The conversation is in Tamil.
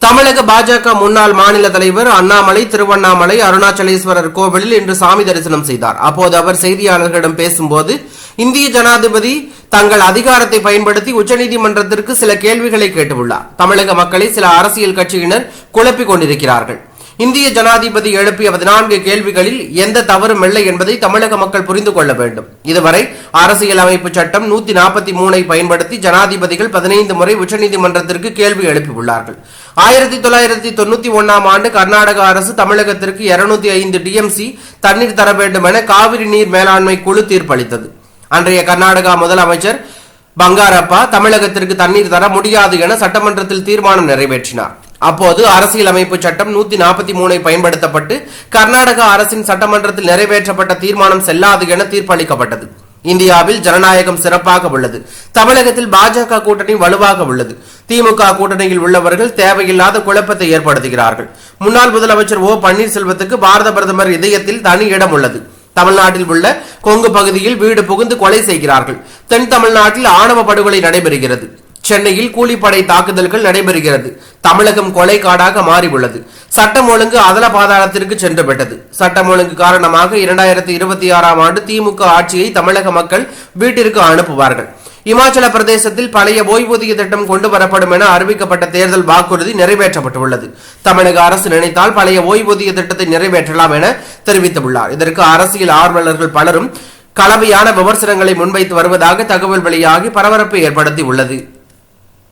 தமிழக பாஜக முன்னாள் மாநில தலைவர் அண்ணாமலை திருவண்ணாமலை அருணாச்சலேஸ்வரர் கோவிலில் இன்று சாமி தரிசனம் செய்தார். அப்போது அவர் செய்தியாளர்களிடம் பேசும்போது, இந்திய ஜனாதிபதி தங்கள் அதிகாரத்தை பயன்படுத்தி உச்சநீதிமன்றத்திற்கு சில கேள்விகளை கேட்டுள்ளார். தமிழக மக்களை சில அரசியல் கட்சியினர் குழப்பிக் கொண்டிருக்கிறார்கள். இந்திய ஜனாதிபதி எழுப்பிய 14 கேள்விகளில் எந்த தவறும் இல்லை என்பதை தமிழக மக்கள் புரிந்து கொள்ள வேண்டும். இதுவரை அரசியலமைப்பு சட்டம் 143 பயன்படுத்தி ஜனாதிபதிகள் 15 முறை உச்சநீதிமன்றத்திற்கு கேள்வி எழுப்பியுள்ளார்கள். 1991 ஆண்டு கர்நாடக அரசு தமிழகத்திற்கு 205 டிஎம்சி தண்ணீர் தர வேண்டும் என காவிரி நீர் மேலாண்மை குழு தீர்ப்பளித்தது. அன்றைய கர்நாடகா முதலமைச்சர் பங்காரப்பா தமிழகத்திற்கு தண்ணீர் தர முடியாது என சட்டமன்றத்தில் தீர்மானம் நிறைவேற்றினார். அப்போது அரசியலமைப்பு சட்டம் 143 பயன்படுத்தப்பட்டு கர்நாடக அரசின் சட்டமன்றத்தில் நிறைவேற்றப்பட்ட தீர்மானம் செல்லாது என தீர்ப்பளிக்கப்பட்டது. இந்தியாவில் ஜனநாயகம் சிறப்பாக உள்ளது. தமிழகத்தில் பாஜக கூட்டணி வலுவாக உள்ளது. திமுக கூட்டணியில் உள்ளவர்கள் தேவையில்லாத குழப்பத்தை ஏற்படுத்துகிறார்கள். முன்னாள் முதலமைச்சர் ஓ பன்னீர்செல்வத்துக்கு பாரத பிரதமர் இதயத்தில் தனி இடம் உள்ளது. தமிழ்நாட்டில் உள்ள கொங்கு பகுதியில் வீடு புகுந்து கொலை செய்கிறார்கள். தென் தமிழ்நாட்டில் ஆணவ படுகொலை நடைபெறுகிறது. சென்னையில் கூலிப்படை தாக்குதல்கள் நடைபெறுகிறது. தமிழகம் கொலை காடாக மாறியுள்ளது. சட்டம் ஒழுங்கு அதல பாதாளத்திற்கு சென்று விட்டது. சட்டம் ஒழுங்கு காரணமாக 2026 ஆண்டு திமுக ஆட்சியை தமிழக மக்கள் வீட்டிற்கு அனுப்புவார்கள். இமாச்சல பிரதேசத்தில் பழைய ஓய்வூதிய திட்டம் கொண்டு வரப்படும் என அறிவிக்கப்பட்ட தேர்தல் வாக்குறுதி நிறைவேற்றப்பட்டுள்ளது. தமிழக அரசு நினைத்தால் பழைய ஓய்வூதிய திட்டத்தை நிறைவேற்றலாம் என தெரிவித்துள்ளார். இதற்கு அரசியல் ஆர்வலர்கள் பலரும் கலவையான விமர்சனங்களை முன்வைத்து வருவதாக தகவல் வெளியாகி பரபரப்பை ஏற்படுத்தி உள்ளது.